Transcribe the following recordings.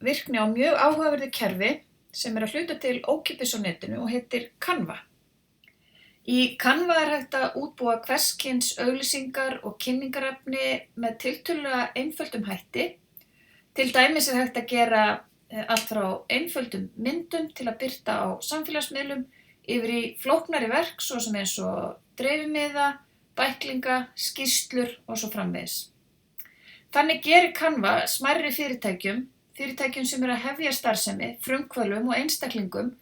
virkni á mjög áhugaverðu kerfi sem að hluta til ókeypis á netinu og heitir Canva. Í Canva hægt að útbúa hvers kyns auglýsingar og kynningarefni með tiltölulega einföldum hætti. Til dæmis hægt að gera allt frá einföldum myndum til að birta á samfélagsmiðlum yfir í flóknari verk svo sem eins og dreifimiða, bæklinga, skýrslur og svo framvegis. Þannig gerir Canva smærri fyrirtækjum sem að hefja starfsemi, frumkvöðlum og einstaklingum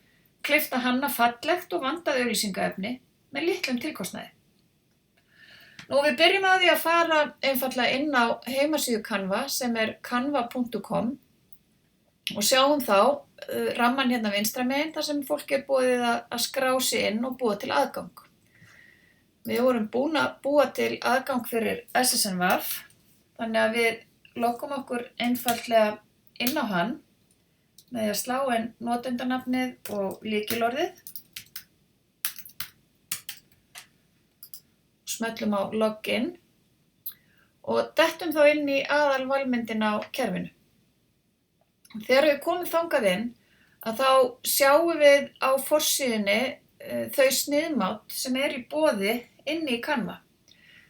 kleift að hanna fallegt og vandað auglýsingaefni með litlum tilkostnaði. Við byrjum á því að fara einfaldlega inn á heimasíðu Canva sem er canva.com og sjáum þá ramman hérna vinstra megin þar sem fólk boðið að skrá sig inn og búa til aðgang. Við vorum búin að búa til aðgang fyrir SSNVF, þannig að við lokum okkur einfaldlega inn á hann með því að slá inn notendanafnið og lykilorðið. Smellum á login og dettum þá inn í aðalvalmyndina á kerfinu. Þegar við komum þangað inn að þá sjáum við á forsíðunni þau sniðmát sem í boði inni í Canva.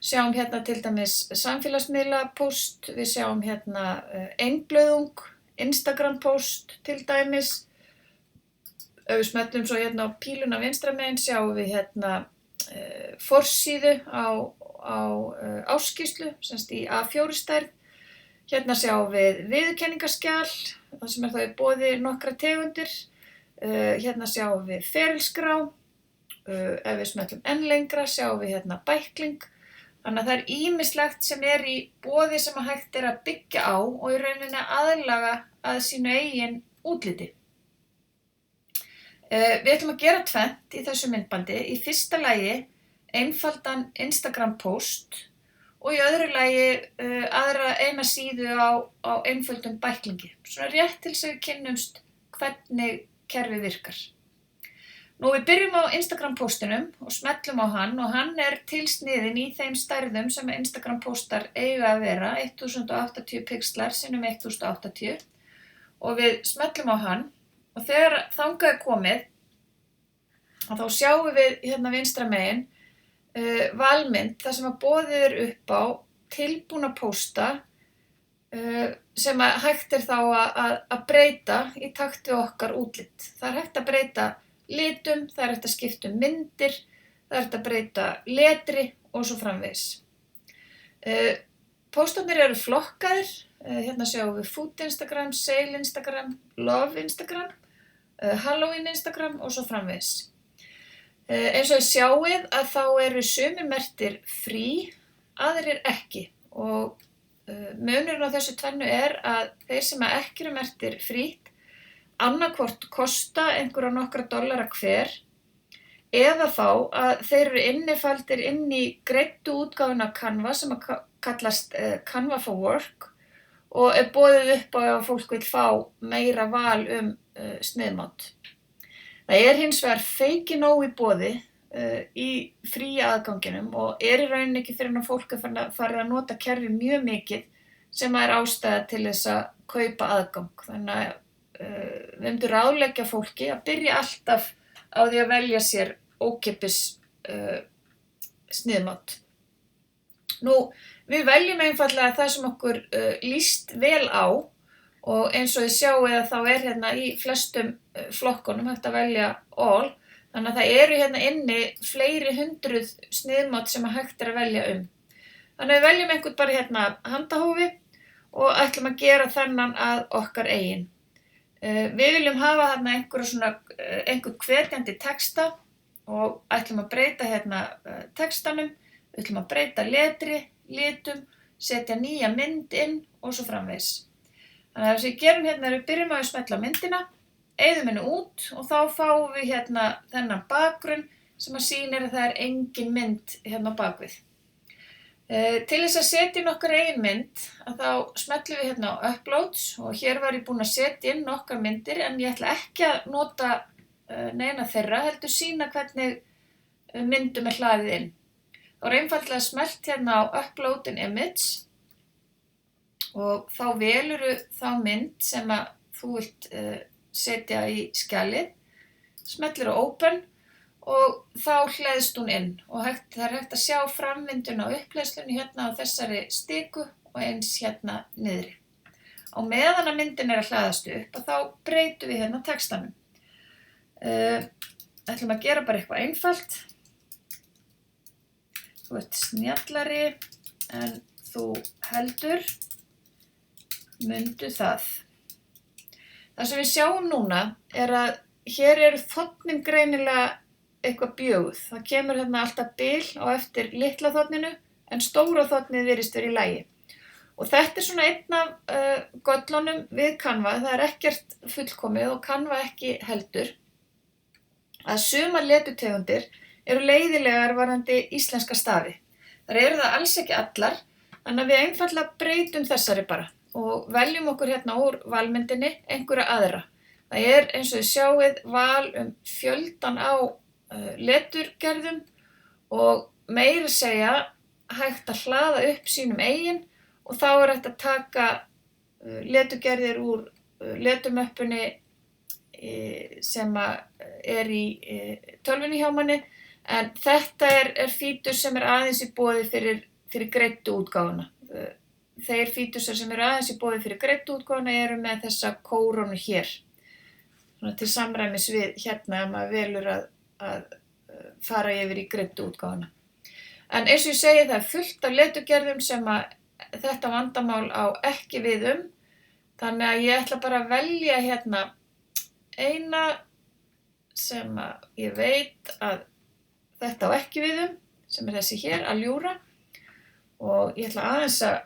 Sjáum hérna til dæmis samfélagsmiðla post, við sjáum hérna einblöðung, Instagram post til dæmis. Ef við smellum svo hérna á píluna vinstra megin sjáum við hérna forsíðu á ársskýrslu, semst í A4 stærð. Hérna sjáum við viðurkenningaskjal, það sem þá í boði nokkra tegundir. Hérna sjáum við ferilskrá. Ef við smellum enn lengra sjáum við hérna bækling. Þannig að það ýmislegt sem í boði sem hægt að byggja á og í rauninni aðlaga að sínu eigin útliti. Við ætlum að gera tvennt í þessu myndbandi. Í fyrsta lagi einfaldan Instagram post og í öðru lagi aðra eina síðu á einföldum bæklingi. Svona rétt til þess að við kynnumst hvernig kerfið virkar. Við byrjum á Instagram postinum og smellum á hann og hann til sniðinn í þeim stærðum sem Instagram postar eiga að vera, 1080 pixlar sinnum 1080 og við smellum á hann og þegar þangað komið þá sjáum við hérna vinstra megin valmynd þar sem að boðið upp á tilbúna pósta sem að hægt þá að breyta í takt við okkar útlit. Það hægt að breyta litum, það hægt að skipta myndir, það hægt að breyta letri og svo framvegis. Póstarnir eru flokkaðir, hérna sjáum við Food Instagram, Sale Instagram, Love Instagram, Halloween Instagram og svo framvegis. Eins og þið sjáið að þá eru sumir merktir frí, aðrir ekki og munurinn á þessu tvennu að þeir sem ekki eru merktir frítt annarkvort kosta einhverja nokkra dollara hver eða þá að þeir eru innifaldir inn í greiddu útgáfuna Canva sem að kallast Canva for Work og boðið upp á að fólk vill fá meira val sniðmát. Það hins vegar feikin nóg í boði í fría aðganginum og í rauninni ekki fyrir að fólk farið að nota kerfið mjög mikið sem ástæða til þess að kaupa aðgang. Þannig að við myndum ráðleggja fólki að byrja alltaf á því að velja sér ókeypis sniðmát. Við veljum einfaldlega það sem okkur líst vel á og eins og þið sjáið að þá hérna í flestum flokkunum hægt að velja all, þannig að það eru hérna inni fleiri hundruð sniðmát sem hægt að velja Þannig að við veljum einhvern bara hérna handahófi og ætlum að gera þennan að okkar eigin. Við viljum hafa þarna einhvern hvetjandi texta og ætlum að breyta hérna textanum, við ætlum að breyta letri, litum, setja nýja mynd inn og svo framvegis. Þannig að þess að við gerum hérna, við byrjum að smella myndina, eyðum henni út og þá fáum við hérna þennan bakgrunn sem að sýnir að það engin mynd hérna á bakvið. Til þess að setja inn okkar eigin mynd að þá smellum við hérna á Uploads og hér var ég búin að setja inn nokkar myndir en ég ætla ekki að nota neina þeirra, heldur sýna hvernig myndum hlaðið inn. Þá einfaldlega smellt hérna á Upload an Image og þá velurðu þá mynd sem að þú vilt setja í skjalið, smellir á Open og þá hleðst hún inn og það er hægt að sjá framvinduna á uppleiðslunni hérna á þessari stiku og eins hérna niðri. Á meðan að myndin er að hlaðast upp og þá breytum við hérna textanum. Ætlum að gera bara eitthvað einfalt. Þú ert snjallari en þú heldur, mundu það. Það sem við sjáum núna er að hér eru þotnin greinilega eitthvað bjöguð. Það kemur hérna alltaf bil á eftir litla þotninu en stóra þotnið virðist vera í lagi. Og þetta er svona einn af göllunum við Canva, það er ekkert fullkomið og Canva ekki heldur, að sumar leturtegundir eru leiðilegar varðandi íslenska stafi. Þar eru það alls ekki allar, þannig að við einfaldlega breytum þessari bara og veljum okkur hérna úr valmyndinni einhverja aðra. Það er eins og þið sjáið val fjöldan á leturgerðum og meira segja hægt að hlaða upp sínum eigin og þá er hægt að taka leturgerðir úr leturmöppunni sem er í tölvunni hjá manni, en þetta er fítur sem er aðeins í boði fyrir greiddu útgáfuna. Þeir fítusar sem eru aðeins í boði fyrir greiddu útgáfuna eru með þessa kórónu hér, svona til samræmis við hérna ef maður velur að fara yfir í greiddu útgáfuna. En eins og ég segi, það er fullt af leturgerðum sem að þetta vandamál á ekki við þannig að ég ætla bara að velja hérna eina sem að ég veit að þetta á ekki við sem er þessi hér, Allura, og ég ætla aðeins að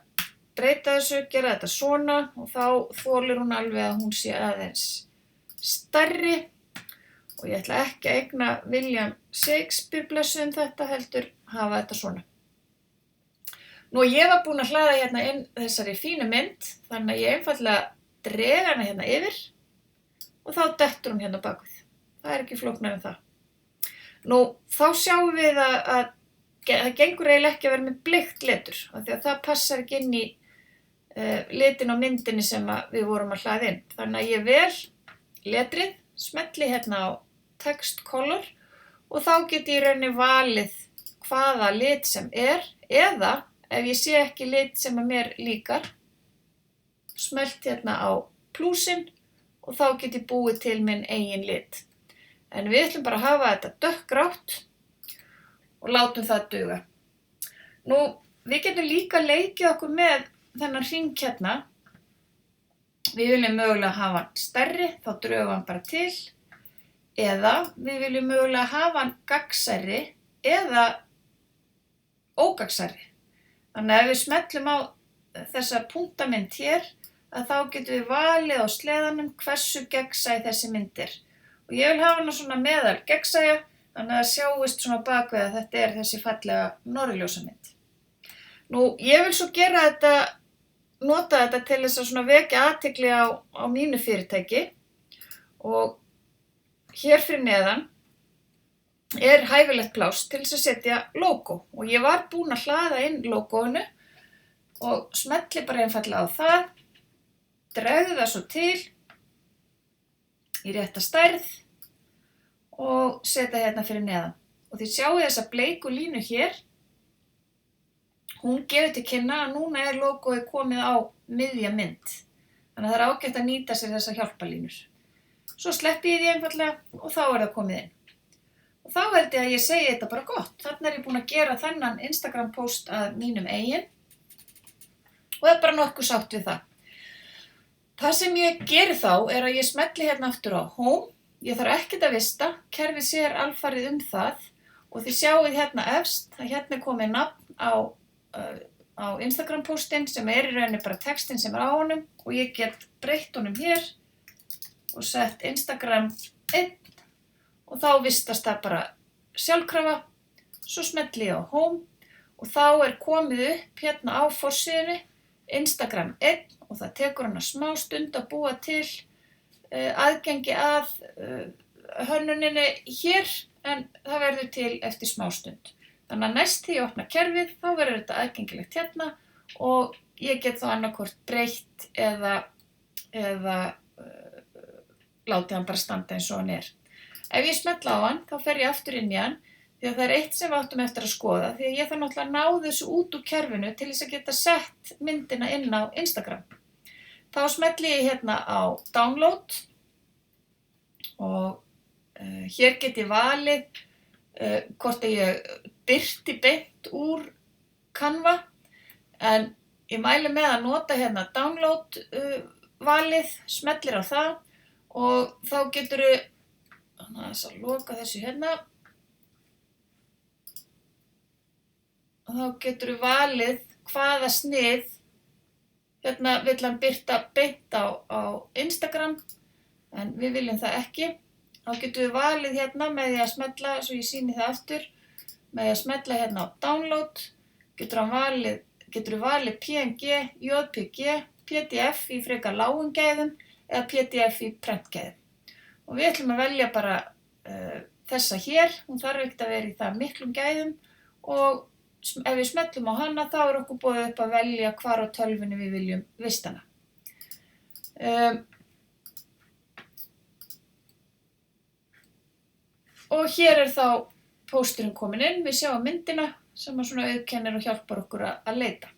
breyta þessu, gera þetta svona og þá þolir hún alveg að hún sé aðeins stærri og ég ætla ekki að eigna William Shakespeare blessuð þetta heldur hafa þetta svona. Nú ég var búin að hlaða hérna inn þessari fínu mynd, þannig að ég einfaldlega dreg hana hérna yfir og þá dettur hún hérna bakvið. Það er ekki flóknara en það. Nú þá sjáum við að það gengur eiginlega ekki að vera með bleikt letur, af því að það passar ekki inn í litin á myndinni sem við vorum að hlaða inn. Þannig að ég vel letrið, smelli hérna á text color og þá get ég í rauninni valið hvaða lit sem er eða ef ég sé ekki lit sem að mér líkar, smelt hérna á plúsinn og þá get ég búið til minn eigin lit. En við ætlum bara að hafa þetta dökkgrátt og látum það duga. Nú, við getum líka leikið okkur með þennan hring hérna. Við viljum mögulega hafa hann stærri, þá drögum hann bara til. Eða við viljum mögulega hafa hann gagnsærri eða ógagnsærri. Þannig að ef við smellum á þessa punktamynd hér, að þá getum við valið á sleðanum hversu gegnsæ þessi mynd er. Og ég vil hafa hana svona meðal gegnsæja, þannig að sjáist svona bakvið að þetta er þessi fallega norðurljósamynd. Nú, ég vil svo nota þetta til þess að svona vekja athygli á mínu fyrirtæki og hér fyrir neðan er hæfilegt pláss til þess að setja logo og ég var búin að hlaða inn logoinu og smelli bara einfaldlega á það, dregðu það svo til í rétta stærð og setja hérna fyrir neðan. Og þið sjáu þessa bleiku línu hér, hún gefur til kynna að núna er logoið komið á miðja mynd, þannig að það er ágætt að nýta sér þessa hjálparlínur. Svo sleppi ég því einfaldlega og þá er það komið inn. Og þá held ég að ég segi þetta bara gott. Þarna er ég búin að gera þennan Instagram post að mínum eigin og er bara nokkuð sátt við það. Það sem ég geri þá er að ég smelli hérna aftur á Home. Ég þarf ekkert að vista, kerfið sér alfarið það og þið sjáið hérna efst að hérna er komið nafn á Instagram postin sem er í rauninni bara textin sem er á honum og ég get breytt honum hér og sett Instagram 1 og þá vistast það bara sjálfkrafa, svo smelli ég á Home og þá er komið upp hérna á forsíðunni Instagram 1 og það tekur hana smá stund að búa til aðgengi að hönnuninni hér en það verður til eftir smá stund. Þannig að næst því ég opna kerfið þá verður þetta aðgengilegt hérna og ég get þá annarkvort breytt eða látið hann bara standa eins og hann er. Ef ég smetla á hann, þá fer ég aftur inn í hann, því að það er eitt sem við áttum eftir að skoða, því að ég þarf náttúrulega að ná þessu út úr kerfinu til þess að geta sett myndina inn á Instagram. Þá smetli ég hérna á download og hér get ég valið hvort ég birti beint úr Canva, en ég mæli með að nota hérna download valið, smellir á það og þá geturðu, þannig að loka þessu hérna, og þá geturðu valið hvaða snið hérna vill hann birta beint á Instagram, en við viljum það ekki. Þá getum við valið hérna með því að smetla, svo ég sýni það aftur, með því að smetla hérna á download, geturðu valið PNG, JPG, PDF í frekar lágum gæðum eða PDF í prentgæðum. Og við ætlum að velja bara þessa hér, hún þarf ekkert að vera í það miklum gæðum og ef við smellum á hana þá er okkur boðið upp að velja hvar á tölvunni við viljum vista hana. Og hér er þá pósturinn kominn inn, við sjáum myndina sem að svona auðkennir og hjálpar okkur að leita.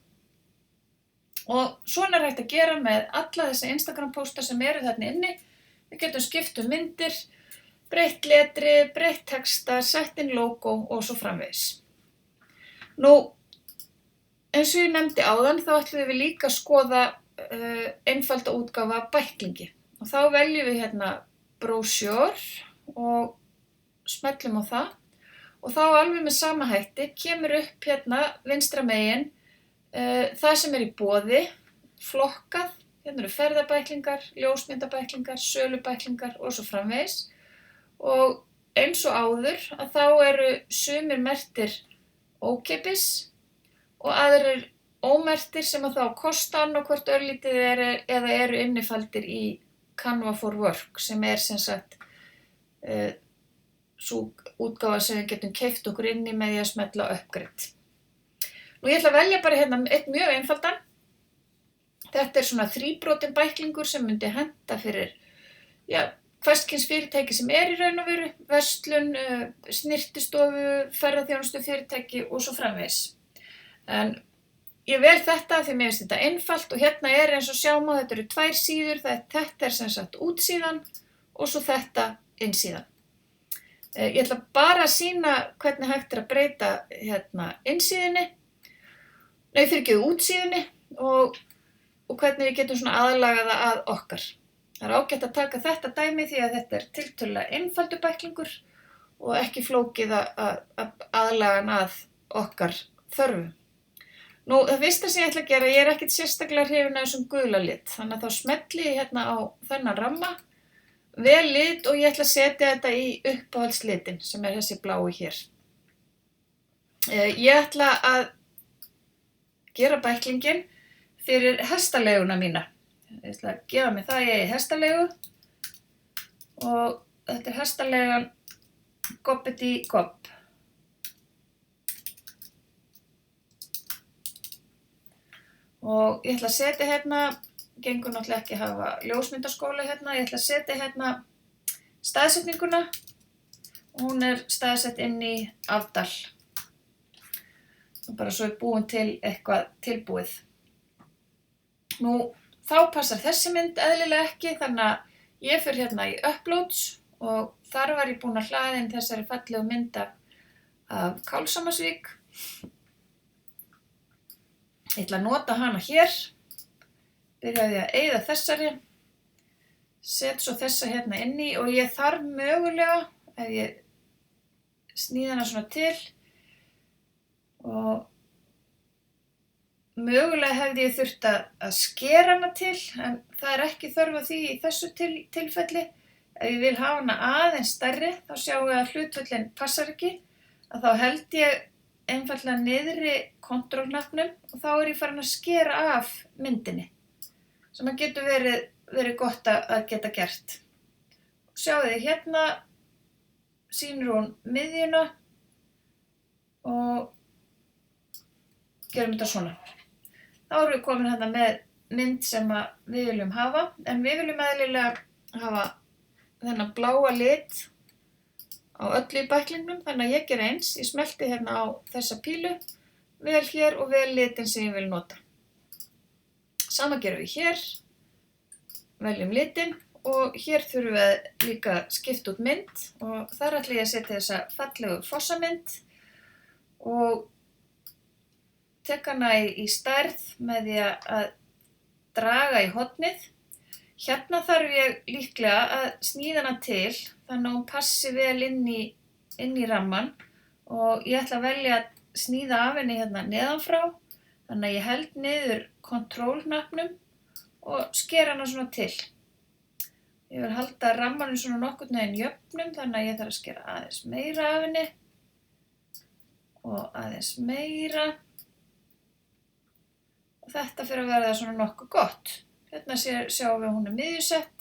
Og svona er hægt að gera með alla þessa Instagram pósta sem eru þarna inni. Við getum skipt myndir, breytt letri, breytt texta, sett inn logo og svo framvegis. Nú, eins og ég nefndi áðan, þá ætlum við líka að skoða einfalda útgáfa af bæklingi. Og þá veljum við hérna brochure og smellum á það. Og þá alveg með sama hætti kemur upp hérna vinstra megin það sem er í boði, flokkað. Hérna eru ferðabæklingar, ljósmyndabæklingar, sölubæklingar og svo framvegis. Og eins og áður að þá eru sumir merktir ókeypis og aðrir ómerktir sem að þá kosta annað örlítið eða eru innifaldir í Canva for Work sem er sem sagt sú útgáfa sem við getum keypt okkur inn í með því að smetla upgrade. Nú ég ætla að velja bara hérna eitt mjög einfaldan. Þetta er svona þríbrotinn bæklingur sem myndi henta fyrir hvers kyns fyrirtæki sem er í raun og veru, verslun, snyrtistofu, ferðaþjónustu fyrirtæki og svo framvegis. En ég vel þetta því mér finnst þetta einfalt og hérna er eins og sjáum á, þetta eru 2 síður, þetta er sem sagt útsíðan og svo þetta innsíðan. Ég ætla bara að sýna hvernig hægt er að breyta hérna innsíðunni, útsíðunni og hvernig við getum svona aðlaga það að okkar. Það er ágætt að taka þetta dæmi því að þetta er tiltölulega einfaldur bæklingur og ekki flókið að aðlaga hann að okkar þörfum. Nú, það fyrsta sem ég ætla að gera, ég er ekkert sérstaklega hrifin af þessum gula lit, þannig að þá smelli ég hérna á þennan ramma, vel lit og ég ætla að setja þetta í uppáhaldslitin sem er þessi blái hér. Ég ætla að gera bæklingin fyrir hestaleguna mína. Ég ætla að gefa mig það ég í hestalegu og þetta er hestalegan Gobbeti Gobb. Og ég ætla að setja hérna, gengur náttúrulega ekki að hafa ljósmyndaskóla hérna, ég ætla að setja hérna staðsetninguna og hún er staðsett inn í Afdal. Og bara svo er búin til eitthvað tilbúið. Nú, þá passar þessi mynd eðlilega ekki, þannig að ég fer hérna í Uploads og þar var ég búin að hlaða inn þessari fallegu mynd af Kálfshammarsvík. Ég ætla að nota hana hér, byrjaði að eyða þessari, set svo þessa hérna inni og ég þarf mögulega, ef ég sníð hana svona til og mögulega hefði ég þurft að skera hana til, en það er ekki þörf á því í þessu tilfelli. Ef ég vil hafa hana aðeins stærri, þá sjáum við að hlutföllin passar ekki, að þá held ég einfaldlega niðri kontrollhnappnum og þá er ég farin að skera af myndinni, sem að getur verið gott að geta gert. Sjáðu þið hérna, sýnir hún miðjuna og gerum þetta svona. Þá erum við komin hérna með mynd sem við viljum hafa, en við viljum eðlilega hafa þennan bláa lit á öllu í bæklingnum, þannig að ég ger eins. Ég smelti hérna á þessa pílu, vel hér og vel litin sem ég vil nota. Sama gerum við hér, veljum litin og hér þurfum við líka að skipta út mynd og þar ætla ég að setja þessa fallegu fossamynd og tek hana í stærð með því að draga í hornið. Hérna þarf ég líklega að sníða hana til þannig að hún passi vel inn í rammann og ég ætla að velja að sníða af henni hérna neðanfrá þannig að ég held niður Ctrl-hnappnum og sker hana svona til. Ég vil halda rammanum svona nokkurn veginn jöfnum þannig að ég þarf að skera aðeins meira af henni og aðeins meira og þetta fyrir að verða svona nokkuð gott. Hérna sjáum við hún miðjusett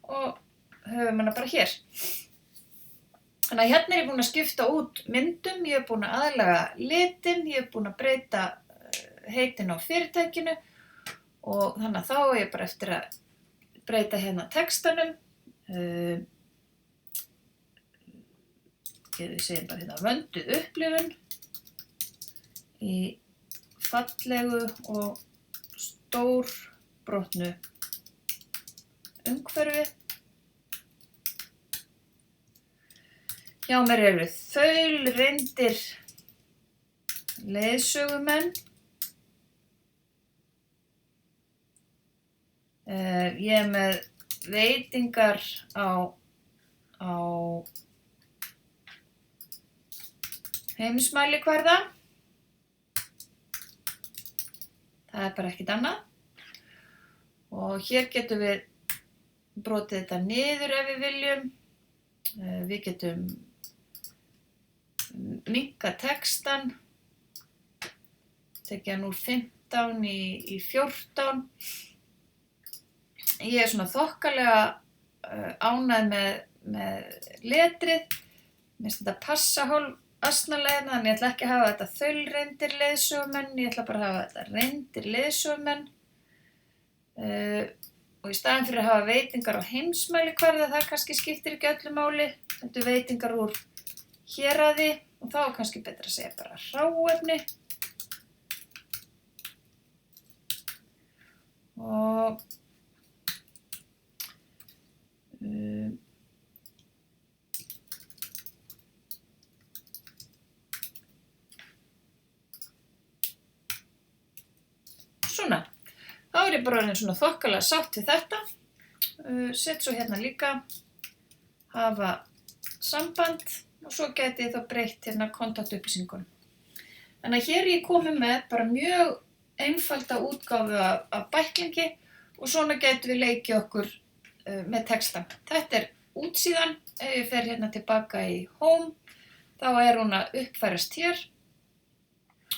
og höfum hana bara hér. Þannig að hérna ég búin að skipta út myndum, ég búin að aðlaga litin, ég búin að breyta heitin á fyrirtækinu og þannig að þá ég bara eftir að breyta hérna textanum. Við segjum bara hérna vönduð upplifun í fallegu og stórbrotnu umhverfi. Hjá mér eru þaulreyndir leiðsögumenn. Ég er með veitingar á heimsmælikvarða. Það er bara ekkert annað. Og hér getum við brotið þetta niður ef við viljum. Við getum minnkað textann, tekið hann úr 15 í 14. Ég er svona þokkalega ánægð með letrið. Mér finnst þetta passa hálf asnalega, þannig ég ætla ekki að hafa þetta þaulreyndir leiðsögumenn, ég ætla bara að hafa þetta reyndir leiðsögumenn. Og í staðinn fyrir að hafa veitingar á heimsmælikvarða, það kannski skiptir ekki öllu máli. Þetta er veitingar úr héraði og þá er kannski betra að segja bara hráefni. Og svona. Þá er ég bara orðin svona þokkalega sátt við þetta. Set svo hérna líka hafa samband og svo gæti ég þá breytt hérna kontaktupplýsingunum. Þannig að hér er ég komin með bara mjög einfalda útgáfu af bæklingi og svona gætum við leikið okkur með textan. Þetta er útsíðan, ef ég fer hérna tilbaka í Home, þá er hún að uppfærast hér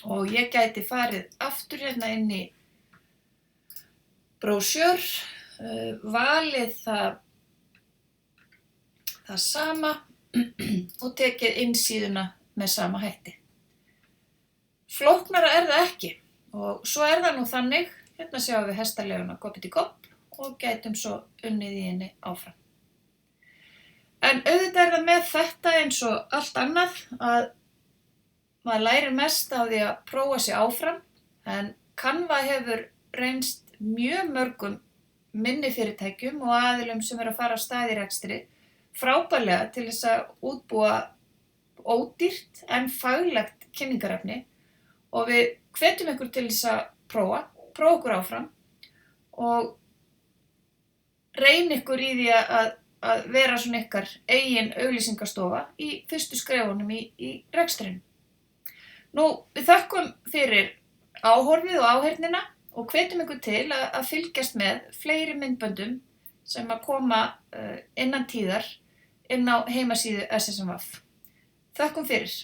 og ég gæti farið aftur hérna inn í brochure, valið það sama og tekið innsíðuna með sama hætti. Flóknara er það ekki og svo er það nú þannig, hérna sjáum við hestaleguna goppið í gopp og gætum svo unnið í henni áfram. En auðvitað er það með þetta eins og allt annað að maður lærir mest á því að prófa sig áfram, en Canva hefur reynst mjög mörgum minni fyrirtækjum og aðilum sem eru að fara af stað í rekstri frábærlega til þess að útbúa ódýrt en faglegt kynningarefni og við hvetjum ykkur til þess að prófa okkur áfram og reyna ykkur í því að vera svona ykkar eigin auglýsingastofa í fyrstu skrefunum í rekstrinum. Nú, við þökkum fyrir áhorfið og áheyrnina og hvetjum ykkur til að fylgjast með fleiri myndböndum sem að koma innan tíðar inn á heimasíðu SSMV. Þökkum fyrir.